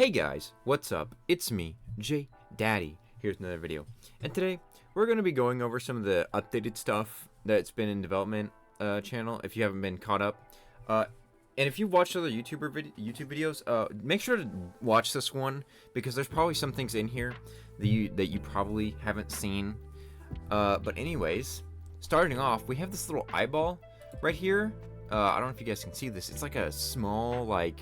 Hey guys, what's up? It's me, J Daddy. Here's another video. And today, we're going to be going over some of the updated stuff that's been in development channel, if you haven't been caught up. And if you've watched other YouTube videos, make sure to watch this one, because there's probably some things in here that you probably haven't seen. But anyways, starting off, we have this little eyeball right here. I don't know if you guys can see this. It's like a small, like,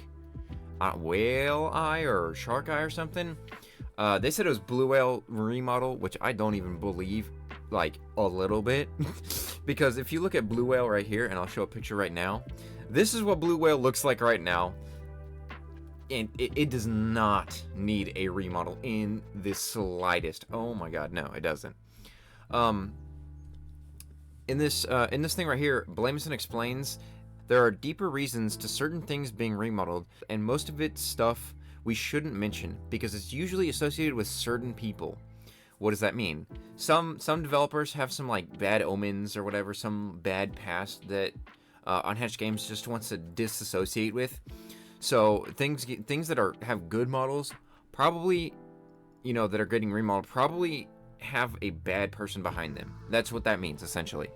whale eye or shark eye or something. They said it was blue whale remodel, which I don't even believe, like, a little bit. Because if you look at blue whale right here, and I'll show a picture right now, this is what blue whale looks like right now. And it does not need a remodel in the slightest. Oh my god, no, it doesn't. In this thing right here, Blamison explains there are deeper reasons to certain things being remodeled, and most of it's stuff we shouldn't mention because it's usually associated with certain people. What does that mean? Some developers have some like bad omens or whatever, some bad past that Unhatched Games just wants to disassociate with. So things that have good models, probably, you know, that are getting remodeled, probably have a bad person behind them. That's what that means essentially.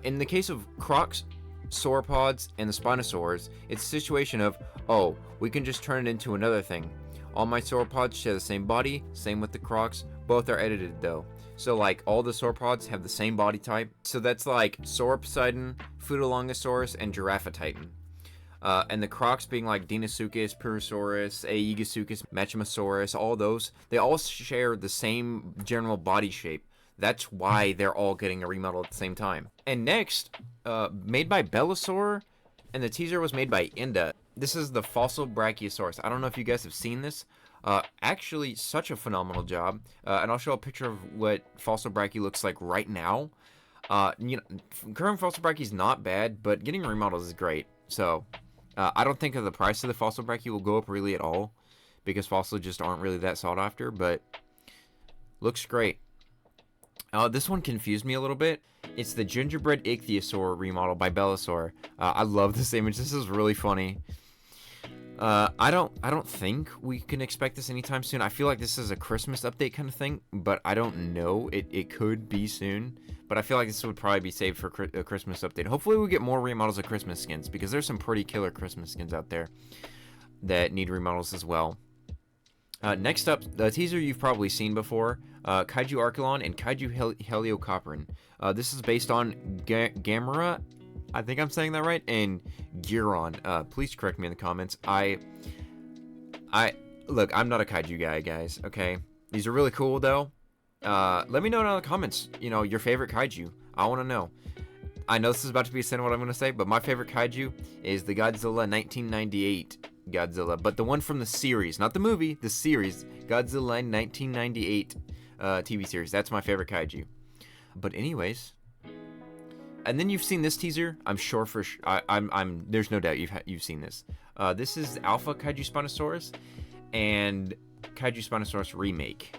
In the case of Crocs, sauropods, and the Spinosaurs, it's a situation of, oh, we can just turn it into another thing. All my sauropods share the same body, same with the Crocs, both are edited though. So like all the sauropods have the same body type, so that's like Sauroposeidon, Futolongosaurus, and Giraffatitan. And the Crocs being like Deinosuchus, Purosaurus, Aegisuchus, Machimasaurus, all those, they all share the same general body shape. That's why they're all getting a remodel at the same time. And next, made by Bellasaur, and the teaser was made by Enda. This is the fossil Brachiosaurus. I don't know if you guys have seen this. Actually, such a phenomenal job. And I'll show a picture of what fossil Brachio looks like right now. You know, current fossil Brachio is not bad, but getting remodels is great. So, I don't think that the price of the fossil Brachio will go up really at all, because fossils just aren't really that sought after, but looks great. This one confused me a little bit. It's the gingerbread ichthyosaur remodel by Bellasaur. I love this image. This is really funny. I don't think we can expect this anytime soon. I feel like this is a Christmas update kind of thing, but I don't know. It could be soon, but I feel like this would probably be saved for a Christmas update. Hopefully we get more remodels of Christmas skins, because there's some pretty killer Christmas skins out there that need remodels as well. Next up, the teaser you've probably seen before, Kaiju Archelon and Kaiju Heliocopteran. This is based on Gamera, I think I'm saying that right, and Giron. Please correct me in the comments. Look, I'm not a Kaiju guy, guys, okay? These are really cool, though. Let me know in the comments, you know, your favorite Kaiju. I want to know. I know this is about to be a sin what I'm going to say, but my favorite Kaiju is the Godzilla 1998 Godzilla, but the one from the series, not the movie, the series, Godzilla 1998 TV series. That's my favorite Kaiju. But anyways, and then you've seen this teaser. I'm sure for there's no doubt you've seen this. This is Alpha Kaiju Spinosaurus and Kaiju Spinosaurus remake.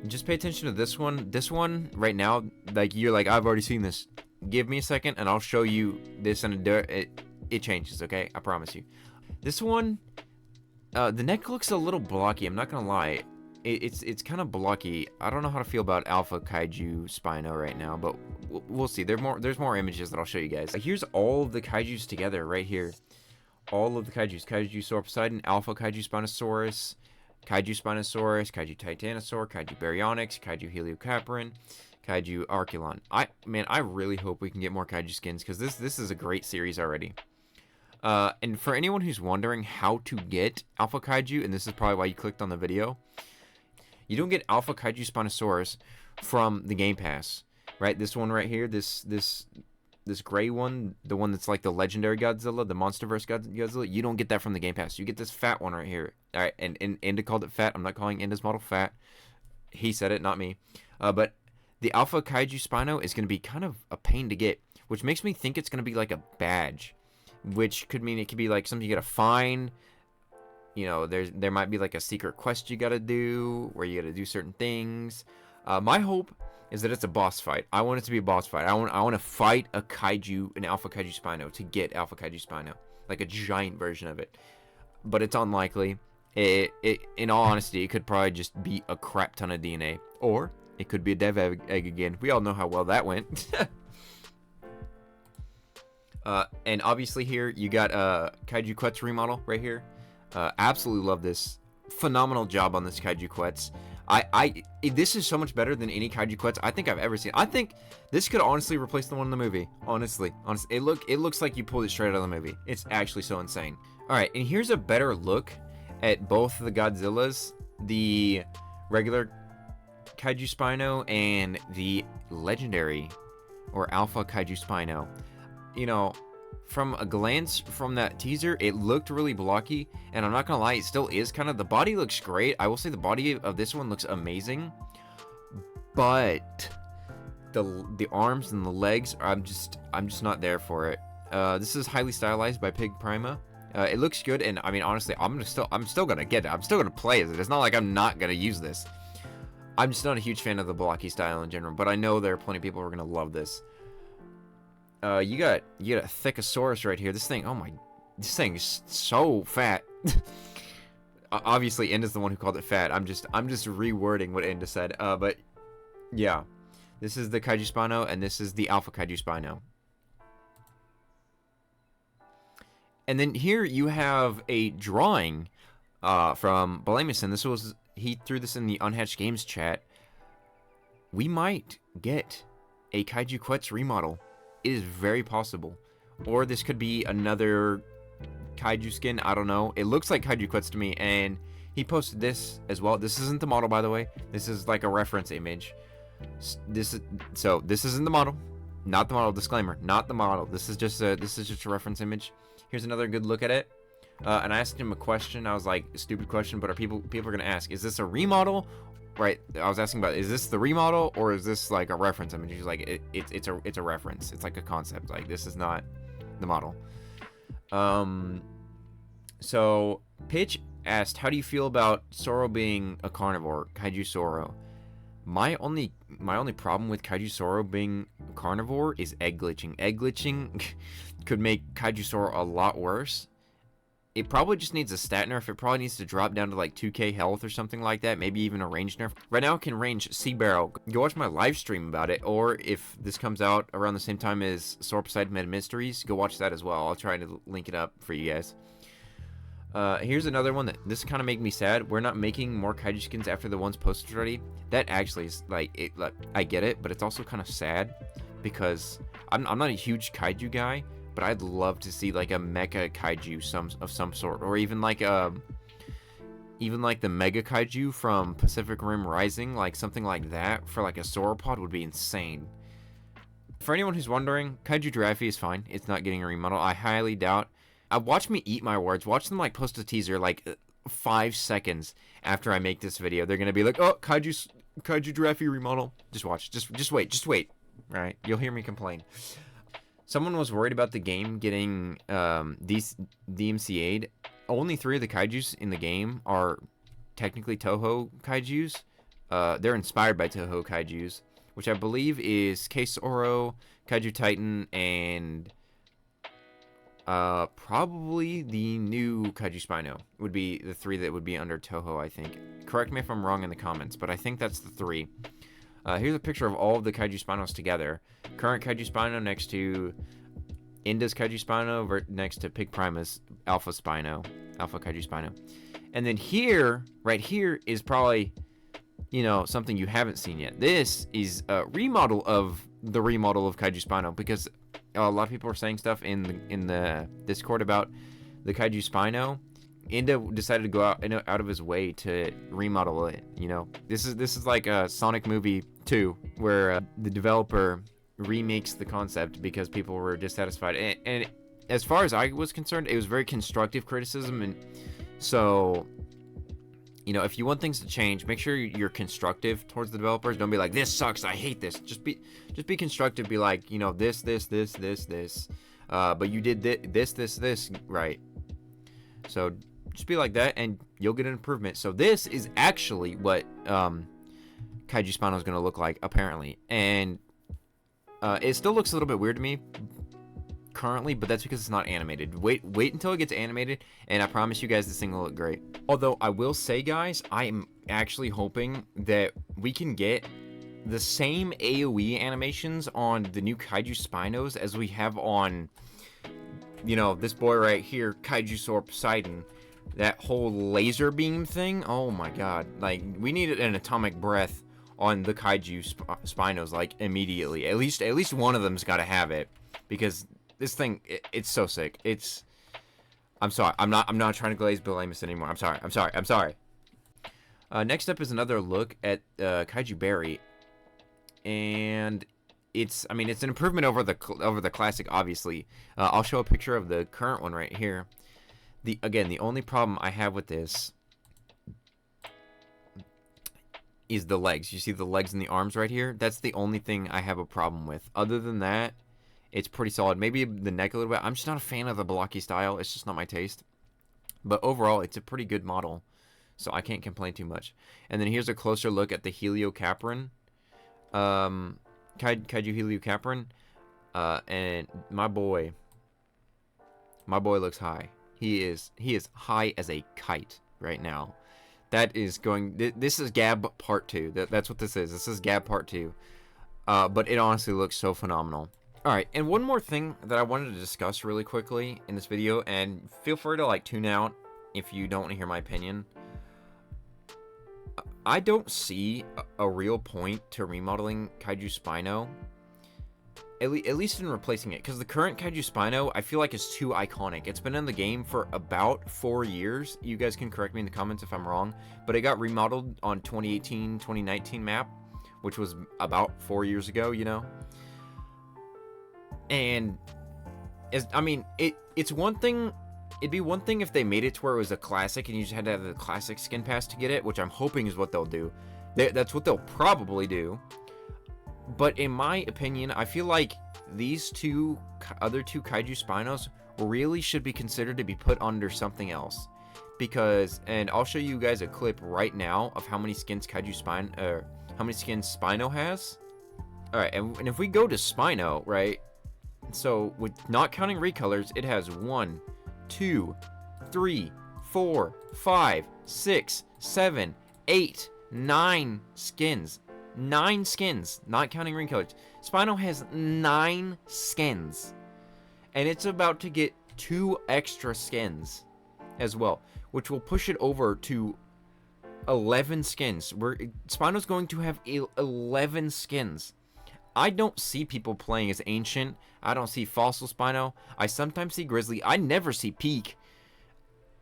Just pay attention to this one. This one right now, like you're like, I've already seen this. Give me a second and I'll show you this, and it changes, okay? I promise you. This one, the neck looks a little blocky. I'm not gonna lie. It's kind of blocky. I don't know how to feel about Alpha Kaiju Spino right now, but we'll see. There's more images that I'll show you guys. Here's all of the Kaijus together right here. All of the Kaijus. Kaiju Sauroposeidon, Alpha Kaiju Spinosaurus, Kaiju Spinosaurus, Kaiju Titanosaur, Kaiju Baryonyx, Kaiju Heliocopteran, Kaiju Archelon. I really hope we can get more Kaiju skins, because this is a great series already. And for anyone who's wondering how to get Alpha Kaiju, and this is probably why you clicked on the video, you don't get Alpha Kaiju Spinosaurus from the Game Pass, right? This one right here, this gray one, the one that's like the legendary Godzilla, the MonsterVerse Godzilla, you don't get that from the Game Pass. You get this fat one right here. All right, and Enda called it fat. I'm not calling Enda's model fat. He said it, not me. But the Alpha Kaiju Spino is going to be kind of a pain to get, which makes me think it's going to be like a badge, which could mean it could be like something you got to find. You know, there might be like a secret quest you got to do, where you got to do certain things. My hope is that it's a boss fight. I want it to be a boss fight. I want to fight a kaiju, an Alpha Kaiju Spino, to get Alpha Kaiju Spino, like a giant version of it. but it's unlikely. In all honesty, it could probably just be a crap ton of DNA, or it could be a dev egg again. We all know how well that went. And obviously here you got Kaiju Quetz remodel right here. Absolutely love this. Phenomenal job on this Kaiju Quetz. This is so much better than any Kaiju Quetz I think I've ever seen. I think this could honestly replace the one in the movie. Honestly, it looks like you pulled it straight out of the movie. It's actually so insane. All right, and here's a better look at both the Godzillas, the regular Kaiju Spino and the legendary or alpha Kaiju Spino. You know, from a glance from that teaser, it looked really blocky, and I'm not gonna lie, it still is kind of. The body looks great. I will say the body of this one looks amazing, but the arms and the legs, I'm just not there for it. This is highly stylized by Pig Prima. It looks good, and I mean, honestly, I'm still gonna get it. I'm still gonna play as it. It's not like I'm not gonna use this. I'm just not a huge fan of the blocky style in general, but I know there are plenty of people who are gonna love this. You got a Thickosaurus right here. This thing, this thing is so fat. Obviously, Enda's the one who called it fat. I'm just rewording what Enda said. But yeah, this is the Kaiju Spino, and this is the Alpha Kaiju Spino. And then here you have a drawing from Blamison. He threw this in the Unhatched Games chat. We might get a Kaiju Quetz remodel. It is very possible. Or this could be another Kaiju skin. I don't know. It looks like Kaiju Quetz to me. And he posted this as well. This isn't the model, by the way. This is like a reference image. This isn't the model. Not the model. Disclaimer. Not the model. This is just a reference image. Here's another good look at it. And I asked him a question. I was like, a stupid question, but people are gonna ask, is this a remodel? Right, I was asking about, is this the remodel or is this like a reference image? He's like, it's a reference. It's like a concept. Like, this is not the model. So Pitch asked, how do you feel about Soro being a carnivore, Kaiju Soro? My only problem with Kaiju Soro being carnivore is egg glitching. Egg glitching could make Kaiju Soro a lot worse. It probably just needs a stat nerf. It probably needs to drop down to like 2k health or something like that. Maybe even a range nerf. Right now it can range Sea Barrel. Go watch my live stream about it. Or if this comes out around the same time as Sorpside Meta Mysteries, go watch that as well. I'll try to link it up for you guys. Here's another one that this kind of made me sad. We're not making more Kaiju skins after the ones posted already. That actually is like, I get it, but it's also kind of sad because I'm not a huge Kaiju guy. But I'd love to see like a mecha kaiju of some sort, or even like the mega kaiju from Pacific Rim Rising, like something like that for like a sauropod would be insane. For anyone who's wondering, Kaiju Giraffe is fine. It's not getting a remodel. I highly doubt. Watch me eat my words. Watch them like post a teaser like 5 seconds after I make this video. They're gonna be like, oh, Kaiju Giraffe remodel. Just watch. Just wait. All right, you'll hear me complain. Someone was worried about the game getting DMCA'd. Only 3 of the kaijus in the game are technically Toho kaijus. They're inspired by Toho kaijus, which I believe is Keisoro, Kaiju Titan, and probably the new Kaiju Spino would be the 3 that would be under Toho, I think. Correct me if I'm wrong in the comments, but I think that's the 3. Here's a picture of all of the Kaiju Spinos together. Current Kaiju Spino next to Enda's Kaiju Spino next to Pig Prima's Alpha Spino. Alpha Kaiju Spino. And then here, right here, is probably, something you haven't seen yet. This is a remodel of the remodel of Kaiju Spino, because a lot of people are saying stuff in the Discord about the Kaiju Spino. Enda decided to go out of his way to remodel it. This is like a Sonic movie 2, where the developer remakes the concept because people were dissatisfied. And as far as I was concerned, it was very constructive criticism. And so, if you want things to change, make sure you're constructive towards the developers. Don't be like, this sucks, I hate this. Just be constructive. Be like, this. But you did this right. So just be like that, and you'll get an improvement. So this is actually what Kaiju Spino is going to look like, apparently. And it still looks a little bit weird to me, currently, but that's because it's not animated. Wait until it gets animated, and I promise you guys this thing will look great. Although I will say, guys, I am actually hoping that we can get the same AoE animations on the new Kaiju Spinos as we have on, you know, this boy right here, Kaiju Poseidon. That whole laser beam thing, oh my god. Like, we needed an atomic breath on the Kaiju Spinos, like, immediately. At least one of them's got to have it, because this thing, it's so sick. I'm sorry. I'm not trying to glaze Bill Amos anymore. I'm sorry. Next up is another look at Kaiju Berry, and it's an improvement over the classic, obviously. I'll show a picture of the current one right here. Again, the only problem I have with this is the legs. You see the legs and the arms right here? That's the only thing I have a problem with. Other than that, it's pretty solid. Maybe the neck a little bit. I'm just not a fan of the blocky style. It's just not my taste. But overall, it's a pretty good model, so I can't complain too much. And then here's a closer look at the Heliocapron. Kaiju Heliocapron. And my boy looks high. He is high as a kite right now. That is going... This is Gab Part 2. That's what this is. This is Gab Part 2. But it honestly looks so phenomenal. Alright, and one more thing that I wanted to discuss really quickly in this video, and feel free to, like, tune out if you don't want to hear my opinion. I don't see a real point to remodeling Kaiju Spino. At least in replacing it, because the current Kaiju Spino, I feel like, is too iconic. It's been in the game for about 4 years. You guys can correct me in the comments if I'm wrong, but it got remodeled on 2018-2019 map, which was about 4 years ago, you know? And, it's one thing... It'd be one thing if they made it to where it was a classic and you just had to have the classic skin pass to get it, which I'm hoping is what they'll do. That's what they'll probably do. But in my opinion, I feel like these other two Kaiju Spinos really should be considered to be put under something else. Because, and I'll show you guys a clip right now of how many skins how many skins Spino has. Alright, and if we go to Spino, right, so with not counting recolors, it has 1, 2, 3, 4, 5, 6, 7, 8, 9 skins. 9 skins, not counting recolors. Spino has 9 skins. And it's about to get 2 extra skins as well, which will push it over to 11 skins. Spino's going to have 11 skins. I don't see people playing as Ancient. I don't see Fossil Spino. I sometimes see Grizzly. I never see Peak.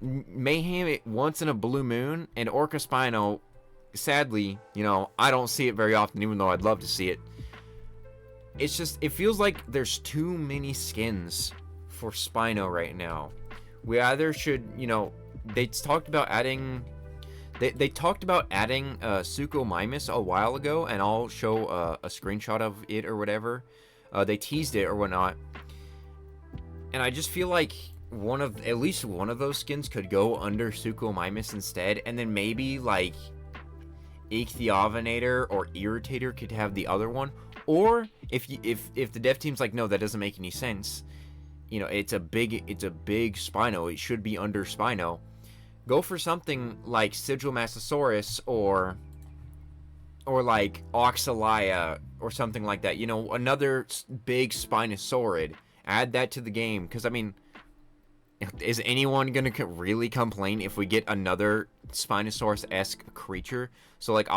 Mayhem it once in a blue moon, and Orca Spino, sadly, you know, I don't see it very often, even though I'd love to see it. It's just, it feels like there's too many skins for Spino right now. We either should, you know, they talked about adding Suko Mimus a while ago, and I'll show a screenshot of it or whatever. They teased it or whatnot. And I just feel like at least one of those skins could go under Suko Mimus instead, and then maybe, like, Ichthyovenator or Irritator could have the other one. Or if the dev team's like, no, that doesn't make any sense, you know, it's a big Spino, it should be under Spino, go for something like Sigilmassasaurus or like Oxalia or something like that, you know, another big Spinosaurid. Add that to the game, because I mean, is anyone gonna really complain if we get another Spinosaurus-esque creature? So, like,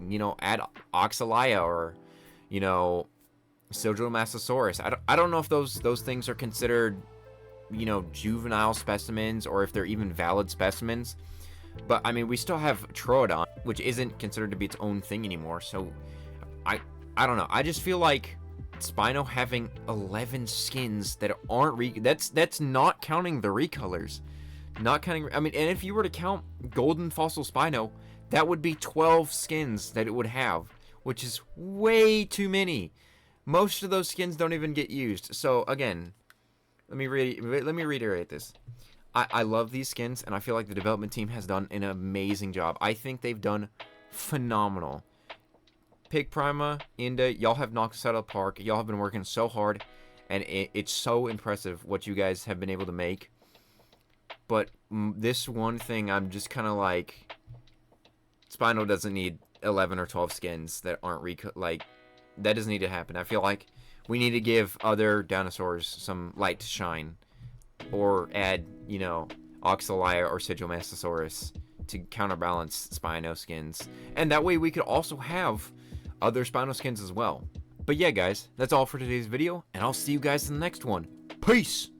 you know, add Oxalia or, you know, Sigilmassasaurus. I don't know if those things are considered, you know, juvenile specimens or if they're even valid specimens. But, I mean, we still have Troodon, which isn't considered to be its own thing anymore. So, I don't know. I just feel like Spino having 11 skins that aren't that's not counting the recolors, not counting. I mean, and if you were to count Golden Fossil Spino, that would be 12 skins that it would have, which is way too many. Most of those skins don't even get used. So again, let me reiterate this. I love these skins, and I feel like the development team has done an amazing job. I think they've done phenomenal. Pig Prima, Inda, y'all have knocked us out of the park. Y'all have been working so hard. and it's so impressive what you guys have been able to make. But this one thing, I'm just kind of like, Spino doesn't need 11 or 12 skins that aren't that doesn't need to happen. I feel like we need to give other dinosaurs some light to shine, or add, you know, Oxalia or Sigilomastosaurus to counterbalance Spino skins, and that way we could also have other Spino skins as well. But yeah, guys, that's all for today's video, and I'll see you guys in the next one. Peace!